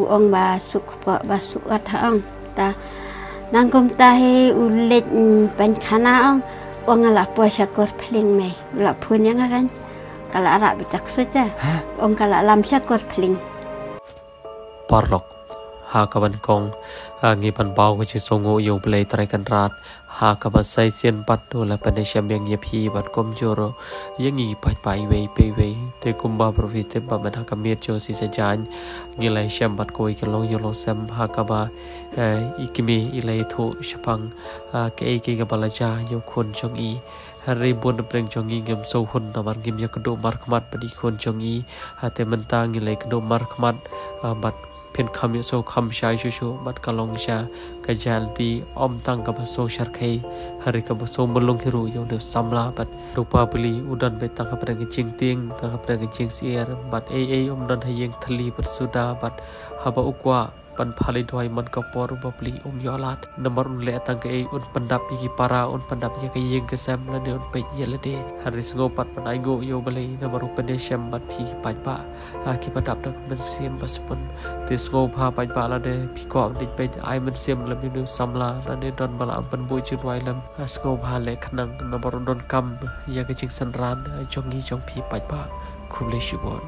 ong basuk ong ta nangkom tahi ulit penkana ong ala po syakor pling me la punya kan kalau Arab bitak saja ong kalau lam syakor pling parlok ha kaban kong ngi pan bau ko chi songo yo play trai kan rat ha ka ba sai sien pat do la pan syam yang ye phi bat kom joro yang ngi pai we pe we te kumba profit ba man ha ka miet jo si sa jan ngi lai syam bat koi ka long yo lo sam ha ka ba ikimi ilai thu shapang ke ka bala ja yo khon chong i hari bon preng chong i ngem so hun na man ngem ya kdo mar khmat padi khon chong i ha te man ta ngi lai kdo mar khmat bat pen kami so kam shai shushu bat kalong sha kajal di om tang ka so shar khai hari ka so melong hiru yo de samla bat rupa beli udan be tang ka prang jing ting tang ka prang jing sier bat om dan hayeng thali bat suda bat haba ukwa pan phali doi man ka por bapli yolat nomor le tang ka un pandap ki para un pandap ya ka yeng ka sam la de un pe yele de hari sngo pat pan ai go yo bali nomor pen sham bat phi pai ba ki padap dak men sim baspun tis go pha pai ba la de phi ko dik pe ai men sim lam ni samla la de don bala pan boi chu wai lam sngo pha le khnang nomor don kam ya ka ching san ran chong gi chong phi pai ba khum le shibon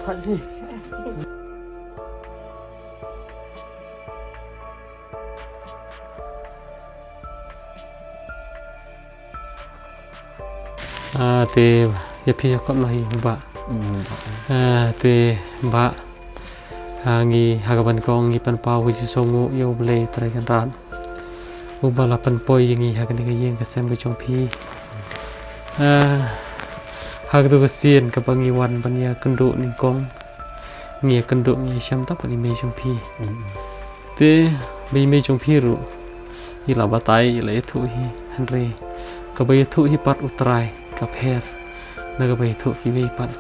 thật đi thì ya phi kom lai ba thì ba ngi hagaban kong ngi pan pau wi songo yo ble trai kan ran uba la pan poi ngi hagan ga yeng ka sem ga chong phi hak tu kesian ke pangiwan pania kenduk ni kong ngia kenduk ngia syam tak pani mei jong pi te mei jong pi ru ila batai ila ethu hi hanre ka bai ethu hi pat utrai ka pher na ka bai ethu ki bai pat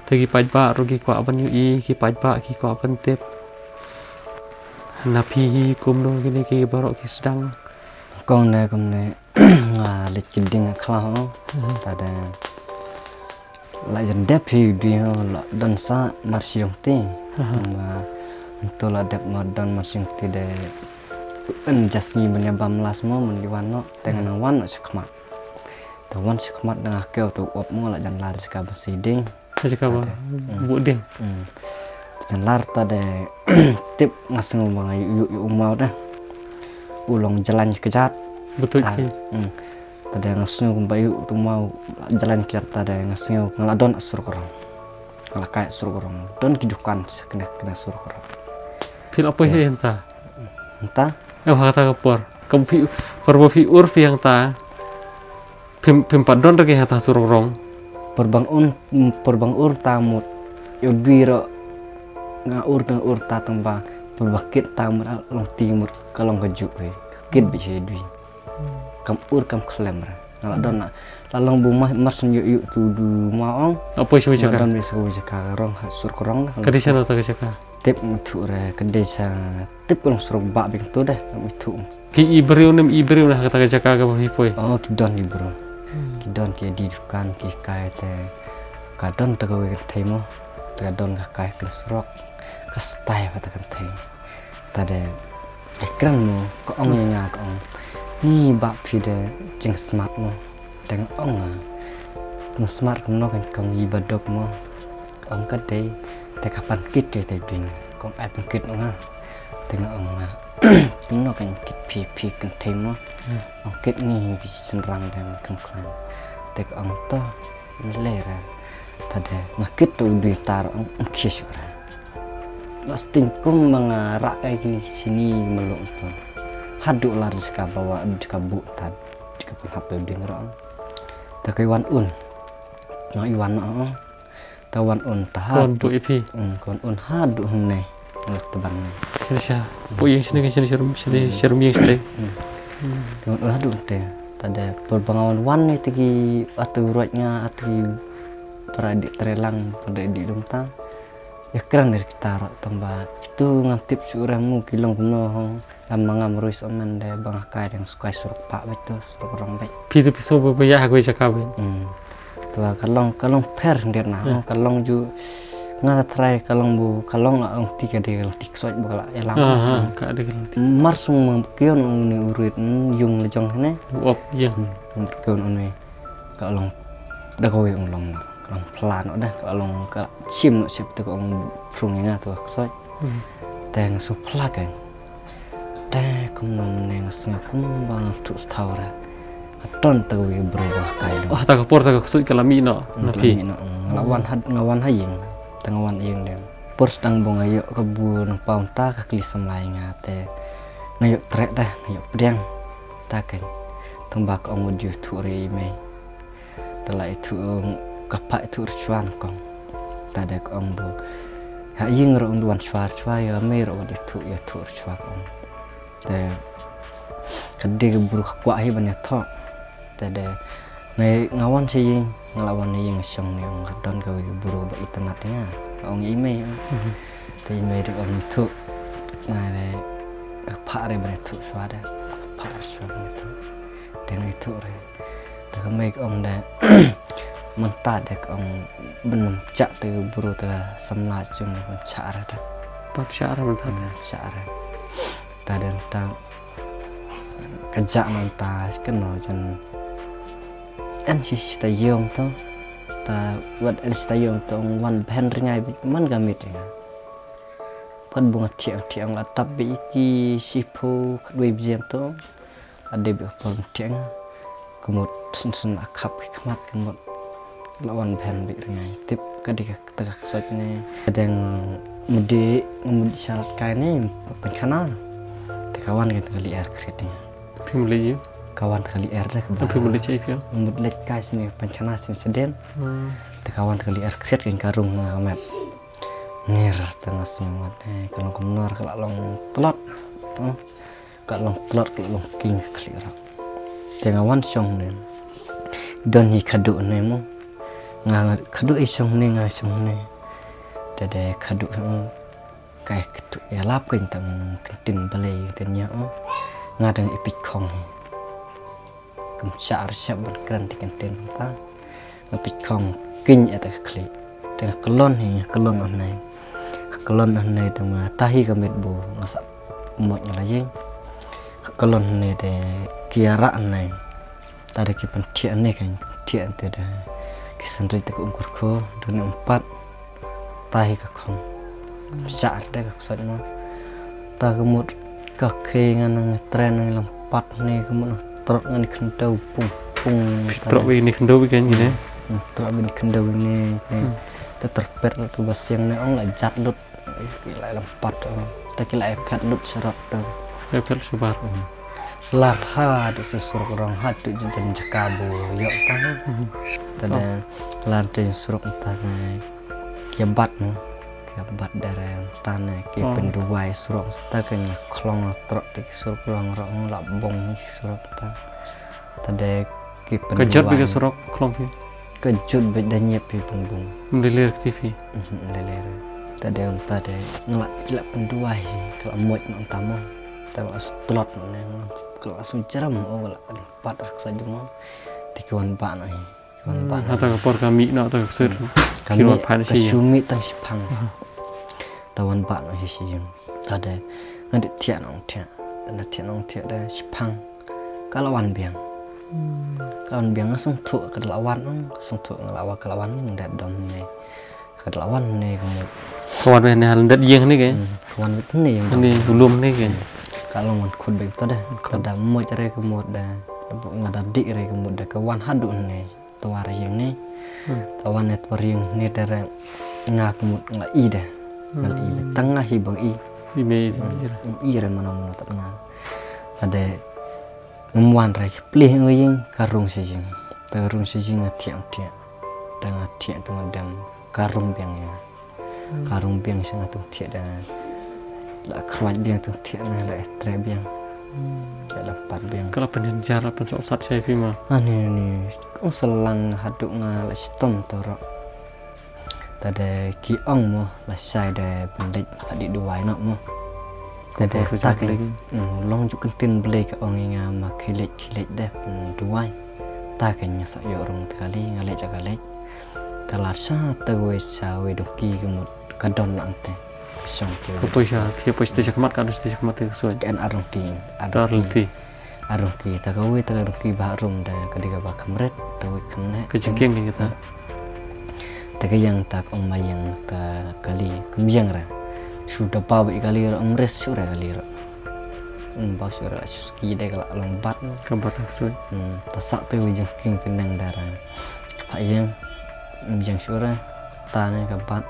te ki pat ba ru ki kwa ban yu i ki pat ba ki kwa ban tep na pi hi kum no ki ni ki barok ki sedang con ne lịch trình đi khao ta da lại dần đẹp thì đi là đơn xa mặt siêu tê mà tôi là đẹp mà đơn mặt siêu tê để anh jasni bên nhà bam las mo mình đi玩nó dengan nang wan nó sẽ khmat tàu wan sẽ khmat dengan kêu tàu op mo lại dần la để ska besi ding ska ba bu ding dần la ta để tip ngaseng bang yu mau dah ulong jalan kejat betul ki tada ngasnyo kumbayu tu mau jalan kita tada ngasnyo ngaladon asur korong ngalakai asur korong don kidukan kena asur korong fil apa ya entah kata kapor kamu fi urfi yang ta pim padon lagi hata asur korong perbang ur tamut yudwiro ngaur ta tamba perbakit tamut long timur kalong kejuk kit bisa dui kam ur kam klem ngala dona lalong bumah mas yu tu du maong apa isu cakap dan bisa cakap rong sur korong ke desa atau ke cakap tip mutu re ke desa tip long sur ba bing tu dah mutu ki ibriu nah kata ke cakap ke poi oh ki don ni bro ki don ki di dukan ki kai te ka don ta ko ke themo ta don ka kai ke surok ka stai pa ta kan thai ta de ekran mo ko ong nga ko ong ni bak phi de jing smart mo teng ong no smart kom no kan kong yi badok mo ong ka de te kapan kit ke te ding kong ai pen kit nga teng ong nga no kan kit phi kan te mo ong kit ni bi senrang dan kan klan te ong to le ra ta de ngakit tu di tar ong kish ra lasting kum mengarak kayak gini sini meluk tu haduk lah ska bawa ska bu tad ska pun hap ding ro ta kai wan un no iwan no ta wan un ta kon bu ipi kon un haduk ne lek teban ne sisa bu yang sini serum yang stay kon un haduk te ta de perbangawan wan ni tigi aturatnya ati peradik terelang pada di lumta ya keren dari kita tambah itu ngantip suramu kilong kuno mangam ruis oman de bang kai yang suka suruh pak betul suruh orang baik Pitu piso berbaya aku cakap. tua kalong per dia nah kalong ju ngara try kalong bu kalong tiga dia kalong tiksoi bakal elang Kak ada kalau marsung kion uni urit yung lejong hene op iya. kion uni kalong dah kowe long kalong pelan dah kalong ka sim sip tu kalong prungnya tu ksoi teng su plagan teh kumnon neng sengkum bang tu thaura ton tu berubah kai Oh tak kapor tak kusut kalami no napi. ngawan haying tangawan iyeng dem purs dang bong ayo kebun paun ta ka klisem lai ngate ngayuk trek dah ngayuk pedang taken tembak ong uju tu ri me dala itu kapak itu ruan kong tada ong bu haying ro ong duan chwar ya me ro itu ya tu chwar ong te kade buru kwa hi banyak thok tada ngai ngawan si ngelawan yang song ni orang don kau buru ba internetnya orang email te email di orang itu ngai pak re betul suara pak suara itu dan itu re tak mai orang dah mentah dak orang belum cak te buru te semla cung cara dah Pak syar mentah. cara dan ta kejak nanti kena jan en si stayong tu ta wat en stayong tu wan ben ringai man gamit ya kan bunga tiang la tapi iki sipu kadwe biam tu ade bi pon tiang kemut sen akap kemat kemut lawan ben bi ringai tip kadik tegak sotne kadang mudi syarat kai ni penkana kawan kita kali air kreditnya Pimli. kawan kali air dah Tapi boleh cek ya. mudlek kai sini pencana sin seden kawan kali air kredit kan karung ngamet ngir tengah senyumat kalau kemenor kalau long telot kalau telot kalau long king kali rak tengawan song ne don hi kadu ne mo ngang kadu isong ne ngai song ne dede kadu kai ketu ya lap kan tang kentin balai tanya ngadang ipik kong kem syar syab berkeran di kentin ta ngapik kong king eta kli tengah kelon hi kelon onai tengah tahi kamet bu ngasak mot nyala kelon ne de kiara anai tadi ki pencian ne kan tian te da kisendri te umkur ko dunia 4 tahi ka kong syar da ka sot mo ta kemut ka kengan nang tren nang lempat ne kemut trot ngan kendau pung Trok ini kendo kan gini. trot bin kendau ni te terpet tu basiang ne ong la jat lut lại lempat ta ki la epet lut serap tu Level subar. lar ha tu susur orang ha tu jam jakabu yok kan tada lar tu suruk ta sa kiabat no kiabat darang tanah ki penduai suruk ta kan klong trok ti suruk orang orang la bong suruk ta tada ki penduai Kejut bagi sorok kelompi. kejut bedanya pi bumbung Mendelir TV. leler tada tada ngelak gila penduai kalau moit nang tamu tamu telot nang kalau langsung ceram kalau empat saja mau tikuan pak nai tikuan pak Atau kapor kami nak atau kesir. kami Kiruan pan sih. kasumi tang sipang tawan pak nai sih ada ngadit tian nong tian ada sipang kalawan biang kawan biang langsung tu kedelawan langsung tu ngelawan kelawan ni dah dom ni kedelawan ni kamu Kawan ini hal ndak yang ni kan. kawan itu ni yang Ini belum ni kan. kalau man khud baik tu dah kada mo cari kemud dah ngada dik re kemud dah kawan hadu ni tuar yang ni tawan net yang ni dere ngak mud ngak i dah ngal i tengah hi bang i Email. i re mana tak kenal ada ngwan re plih nging karung sijing tiang tengah tiang tu madam karung biang ya karung biang sangat tu tiang dah la kruat biang tu tiang la tre biang dalam 4 biang Kalau penjenjar pensok sat saya fima. ni kong selang haduk ngal stom torok tada ki ong mo la sai da pendik adik duai nok mo Tade tak long juk kentin beli ke orang yang mak kilit deh duai tak nya sak yo rong kali ngalek jagalek talasa tawe sawe doki kemut kadon nante song tu Kepuisha kemat kan stage kemat ke suai kan arong ki tak kawe barum dah kadiga ba kamret tawe kene kejengking kita tak yang tak yang ta kali kemjang ra sudah bawa kali amres sudah kali ra bau sudah suski deh kalau lompat kebat suai tasak tu jengking tenang darah pak yang jeng surah tanah kebat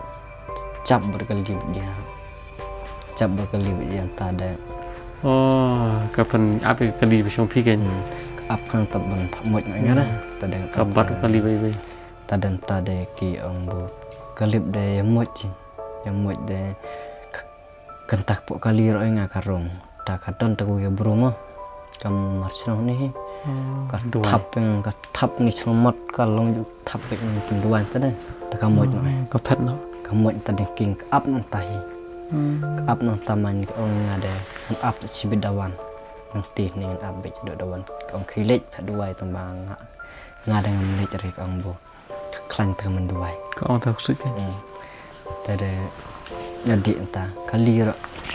cap berkali dia tak ada kapan apa kali besok pikan apa kan taban moj ngara tak ada kebat kali bayi tak ada ki bu kalip deh yang moj deh kentak pok kali roh ngakarong tak kadon tak gue berumo kam marsno ni katap ni semot kalong juk tap yang penduan tadi tak kamoj no kapet no kamoj tadi king up nantahi up nang taman ong ngade up sibidawan nanti ni up be dawan ong kilet duai tembang ngade ngamli cari ong bo klan tang menduai kau tak suka tadi jadi entah kali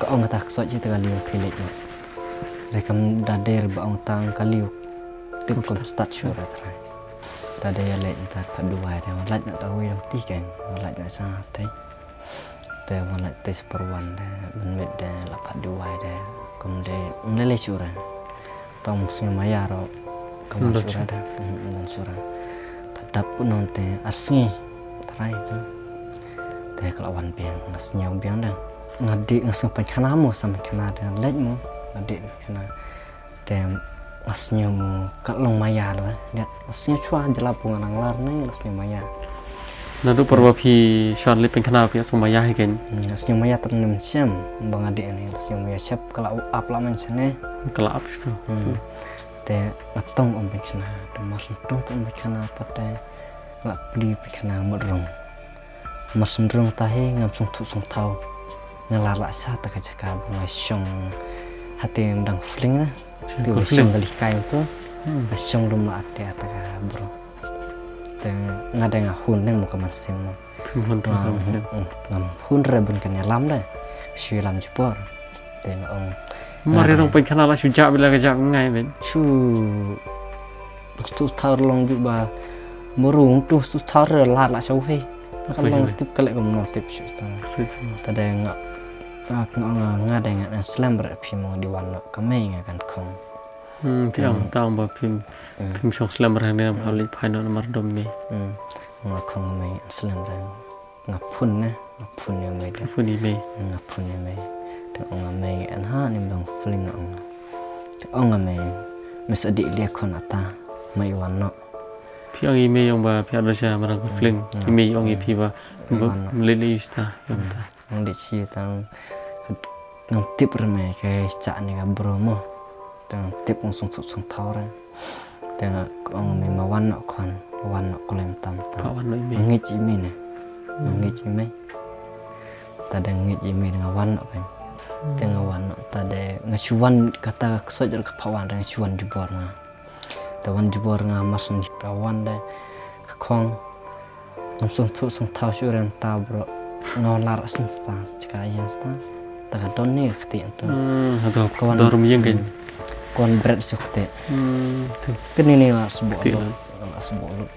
kau ong tak sok je kali kilet ni rekam dader ba ong tang kali tim kom start syura trai tadi ya let entah paduai dia lat nak tahu yang tikan lat nak santai te lat tes perwan dah menmet dah la paduai dah kom de mlele syura tom sing maya ro kom syura dah dan syura tadap pun nonte asni trai tu te kelawan biang ngasnya biang dah ngadik ngasang pankanamu sampai kana dengan letmu ngadik kana dem asnya mu kalong maya lah lihat asnya cua jelap ngarang lar nih asnya maya nadu perwapi Sean Lee pengkenal pihak Sumaya kan asnya maya ternem siam bang adik ini asnya maya siap kalau up laman sana kalau up itu te atong om pengkena demas tong om pengkena pada lak beli pengkena modrong mas ndrong tahe ngam sung tu sung tau ngelalak sa tak jaka bunga syong hati mendang fling lah tu syong kali kai tu syong rumah ada tak bro dan ngada ngahun neng muka masim ngam hun rebun kan lam dah shui lam jepor tengok ong mari orang pengenal lah sujak bila kejap ngai ben chu tu tar long juga murung tu tar lar la sau hei kalau tip kali kamu tip syu tadi ngak ngada ngak slam berapa mau di warna kami ngakan kong yang tahu bah film syok slam berang dalam hal ini final nomor domi ngak kong kami slam berang ngapun yang baik ngapun ini ngapun yang baik dan orang kami anha ni bang film orang kami mesti diilik kon ata mai warna piang ime yang bah piang Rusia merang film ime yang ipi bah melili ista yang dicip tang tip remeh kayak cak ni kabromo tang tip langsung tahu orang tang orang memang warna kolem tam ngit ime ni ngit ime tadi ngit ime dengan warna kan dengan warna tadi ngacuan kata kesojar kepawan dengan cuan jubor na tawan jubor ngamas ni kawan dah kong langsung tahu syuran tabro nolar sensta jika ia sta tak don ni keti itu atau kawan dorm yang kan kawan berat sukte kan ini lah sebuah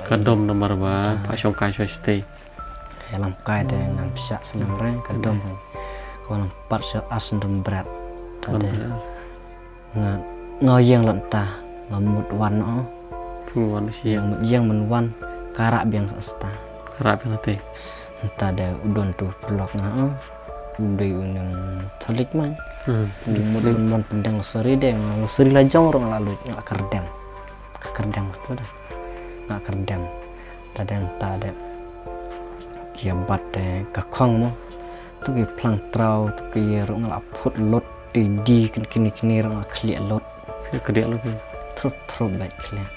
kadom nomor ba pak syongkai swasti dalam kai dengan bisa selamrang kadom kawan empat asendem berat tadi ngoyang lentah ngamut warna puan siang yang menwan karak biang sesta karak biang teh entah ada udon tu pelok na udai unang thalik man mudun pendang seri deh seri lajang orang lalu ngak kerdam tu dah ngak kerdam tadang ada kiabat deh kakong mo tu ki plang trau tu ki rong ngak put lot di kini rong kliak lot kedek lu trop baik kliak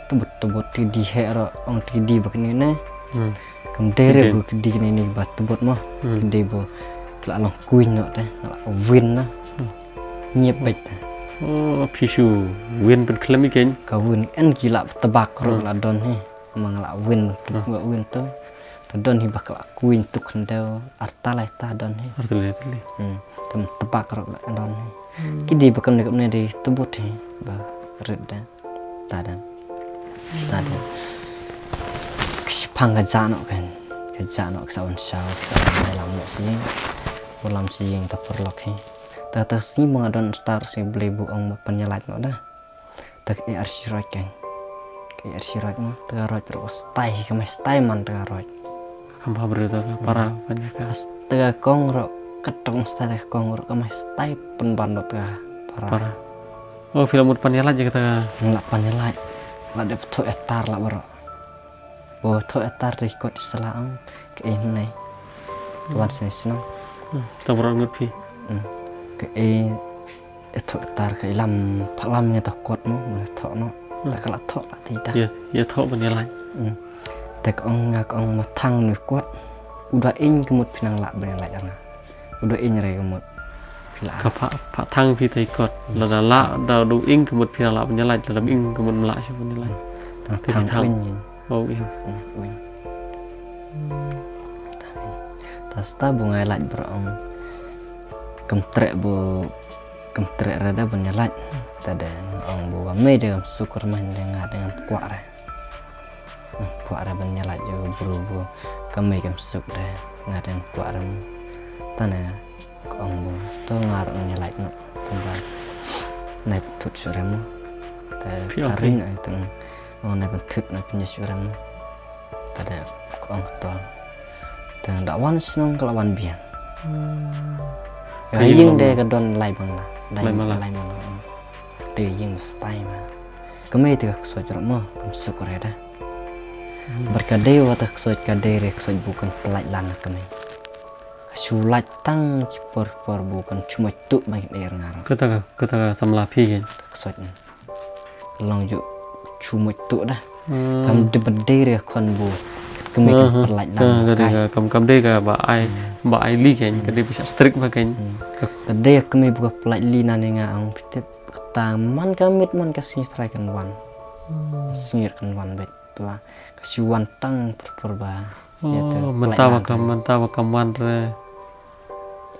tebut di hero ong di begini ne kemdere bu kedi ini bat tebut mah kedi bu lạ lòng quên nữa đấy lạ viên đó nhịp bịch Pishu win bên klem ikan kau win en gila tebak ro la don he mang la win gak win tu don hi bakal queen tu kendel arta la ta don he artile tem tebak ro la don he kidi bakal nek ne di tebut he ba reda tada pang ka jano kan ka jano sa on sao sa dalam no si ulam si yang tak perlok he tak si mengadon star si beli buong penyelat no dah tak arsirot kan ke arsirot no terarot terus tai ke mas tai man terarot kampa berita para banyak tega kong ro ketong stai kong ro ke mas tai pen bandot tega para oh film penyelat je kata ngelak penyelat la de to etar la bro bo to etar rekod selang ke ini tuan sini tabrang ngupi cái thọ tar cái làm phá làm người ta quật nó mà thọ nó ta cái là thọ là thì ta ya thọ bên nhà lạnhแต่ông mà thăng nổi quật udah in ke mut pinang lak bên lak jangan udah in re ke mut ke pak thăng phi thầy quật là lạ đầu đủ in ke mut pinang lak bên nhà lạnh là in ke mut lak siapa bên nhà lạnh thăng in oh in ta sta bunga lak bro cầm trek rada benyelat tada orang bawa me dengan syukur man dengan kuat ra benyelat juga berubu kami kam suk dah ngaden kuat ra tanah orang bawa to ngar benyelat no tempat naik tut suremu tarin itu naik tut naik penyesuremu tada orang to dan dakwan senang kelawan biang Yang deh ke don lai bang lah, lai malah, deh yang stay mah. Kami itu kesoj ramah, kami syukur ya dah. Berkadai watak kesoj kadai kesoj bukan pelaj lana kami. Sulat tang kipor bukan cuma tu banyak air ngarang. Kata samlapi kan. Kesojnya, long juk cuma tu dah. Kami diberdiri kon bu. Kami pelaj lana. Kami deh ke ba ai li kan ke dia bisa strict makan tadi kami buka pelaj li nani ngang pitip taman kami man kasih terakan wan singir kan wan bet tua kasih wan tang perba mentawa kam wan re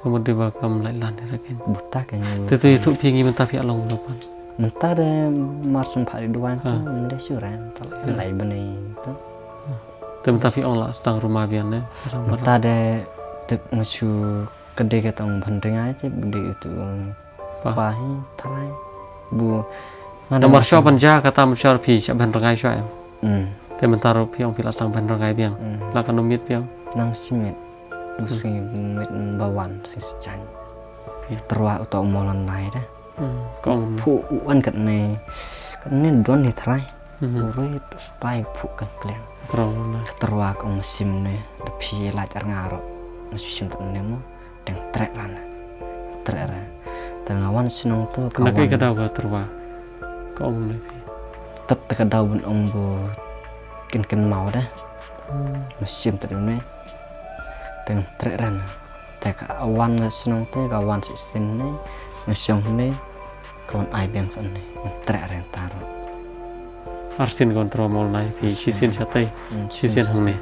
kemudian bakam lai lan kan buta kan itu pingi mentafi along depan mentah de marsum pari duan tu mende suran lai beni tu mentafi Allah sedang rumah biarnya mentah de masuk kedai kata orang bandeng aja beli itu pahi tarai bu nomor shop panja kata mencari pi siap bandeng aja ya tapi mentaruh pi orang pilih sang bandeng aja biang lakan nomit piang nang simit dusi mit bawan si sejan terwa atau molan lain dah kong pu uan kat ne don ni tarai urut supaya pu kan kalian terwa kong sim ne tapi lajar ngarok masih cinta nemu dan trek dan awan senang tu kawan nak kedau ke terwa kau mulai tetap kedau bun ombo ken mau dah masih cinta nemu dan trek tak awan senang tu kawan sistem ni masih ni kawan ai biang sana trek taruh arsin kontrol mulai pi sisin satai sisin hang ni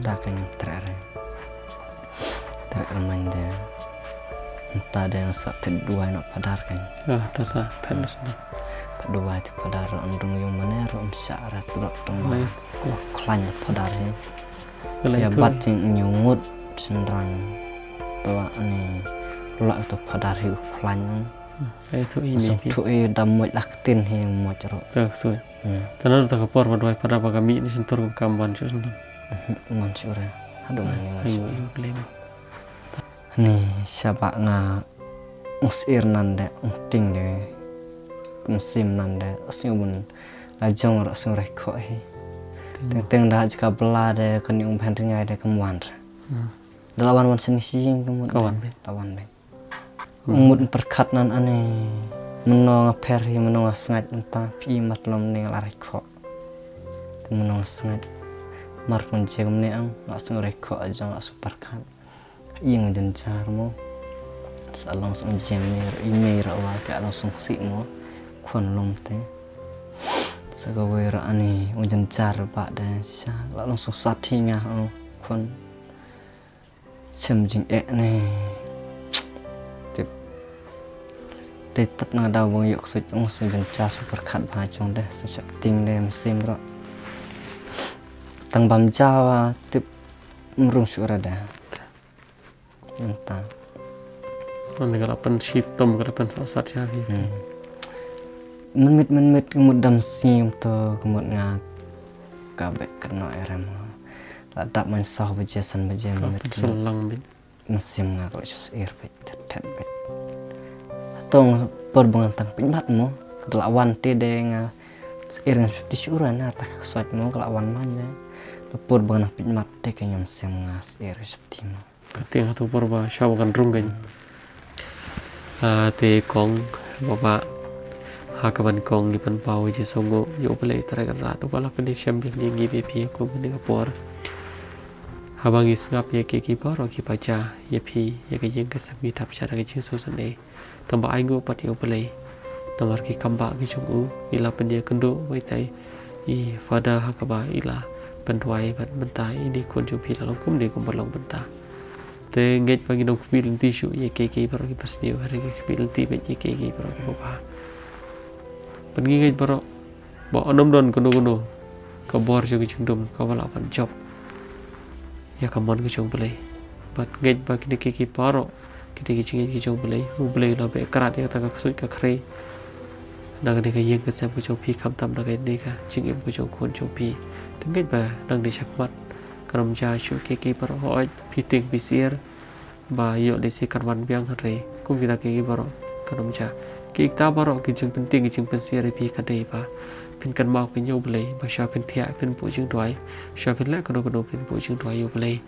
tak kena trek remanda entah ada yang sapet dua nak padar kan tersa penas dua itu padar andung yang mana rom syarat rok tempat klanya padar ya bacing nyungut senrang tua ni lak tu padar hiu klanya itu ini tu damai laktin yang mau cerok terus tenar tu kapor pada pada kami ni sentur kamban sudah mansur aduh ini ni siapa nga musir nanda unting de musim nanda asing lajong rak sing rekho hi teng dah jika bela de keni bandenya de kemuan dalawan wan seni sing kemuan lawan be umut perkat nan ane menong per hi menong sngat entah pi matlom ning larekho menong sngat mar pun jegam ne ang langsung rekho aja langsung perkat yang jencar mo sa langsung jamir email rawa ka langsung si mo kon lom te sa gawe ra ani jencar ba da sa langsung sati nga kon chem jing ne tip tat na da wong yok su ong su jencar super khat ba chong da sa chak ting le sim ro tang bam jawa tip mrung surada entah Nanti kalau pen hitam kalau pen sasat ya vi. Menit kemud dam sim to kemud nga kabek kena erem. Ladak man sah bejasan bejam menit Selang bin. mesim nga kalau sus air bet tet bet. Tong perbungan tang pinbat mo kelawan te de nga seiring disuran na tak kesot mo kelawan manja. Lepur bungan pinbat te kanyam sem nga air seperti mo. Keting atau porba syawakan runggan. Te kong bapak hakaban kong di pan pau je songo yo bele terakan rat wala pen champion yang GPP ko bene kapor. Habang isngap ya ki paro ki paja ya pi ya ke yang kesami tap cara ke jing susan e. Tambah aingo pat yo bele. Namar ki kamba ki chungu ila pen dia kendo wai tai I fada hakaba ila pentuai ban bentai ini kon jupi lalu kum di kumbalong bentai. Te ngej pagi dong kubil tisu ye keke baru ki pasniu hari ki kubil ti be ye keke baru ki bapa. Pergi ngej baru ba onom don kono ka bor jo ki chungdum ka wala pan job. Ya kamon ki chung belai. Bat ngej ba ki keke baru ki chingej ki chung belai. U belai la be karat ya ta ka sut ka kre. Nang ni ka yeng ka sam ki chung pi kam tam na ka ni ka chingem ki chung kon chung pi. Te ngej ba nang di sakmat karam ja shu keke baru hoi piting pisir ba yo desi karwan biang hare kum kita keke baru karam ja ki ta baru ki jing penting ki jing pensir pi ka dei ba pin kan mau pin yo blei ba sha pin thia pin pu jing doi sha pin la kono pin pu jing doi yo blei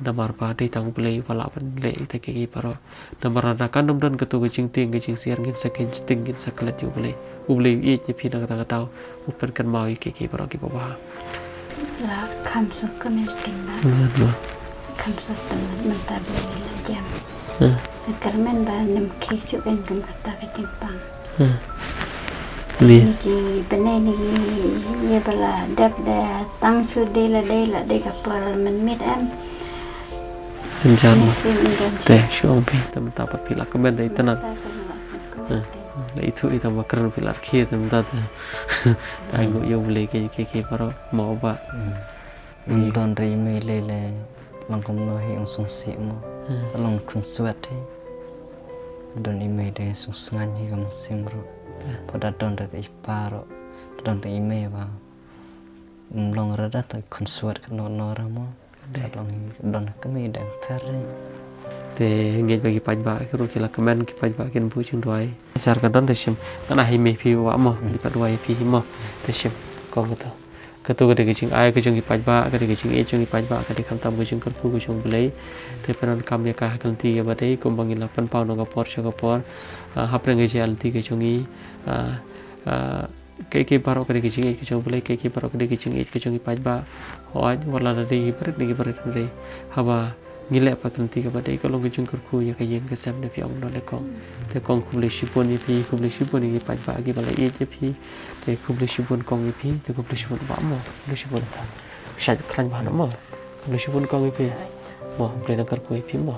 namar ba dei tang blei wala pin le te keke baru namar da kan dom don ketu ki jing ting ki jing siar ngin sakin sting ngin saklet yo blei u blei i je pi na ka tau u pen kan mau keke baru ki ba là khăm số cơ mình tình bạn khăm số tình mình ta beli là jam cái mình ba nằm khi chụp anh cầm kata cái tiếng bang Niki bên này ni bala đập đà tăng số đây là đây gặp bờ mình biết em Jangan teh syong pi tam ta pa pila ka ben dai tanan la itu mah keren pilar kia tam ta ai ngo yo le ke paro mau ba don ri me le lang kom no hi ong sung si mo long kun suat he don ime de sung sangan hi kam simro pada don da i paro don te ime ba long rada ta kun suat kan no ramo don kami dan pare te ngej bagi pajba kru kila kemen ki pajba kin bu chung doi sar ka don te sim kana hi me fi wa mo li pa doi fi mo te sim ko to ketu ke chung ai ke chung ki pajba ke chung e chung ki pajba ke kam tam ke chung kerpu ke chung belai te penan kam ya ka kalti ya badai ko bangin la pan pau no ka por cha ka por hapre nge jal ti ke chung I ke paro ke chung belai ke paro ke chung ki pajba hoaj wala dari berit dari haba ngile pa kanti ka badai ko long chung kerku ya ka yeng ke sam ne pi ong no le kong te kong kuble shipon ni pi kuble shipon ni pajba agi bala e je pi te kuble shipon kong pi te kuble shipon ba mo kuble shipon ta sha klan ba no mo kuble shipon kong pi mo ble na kerku pi mo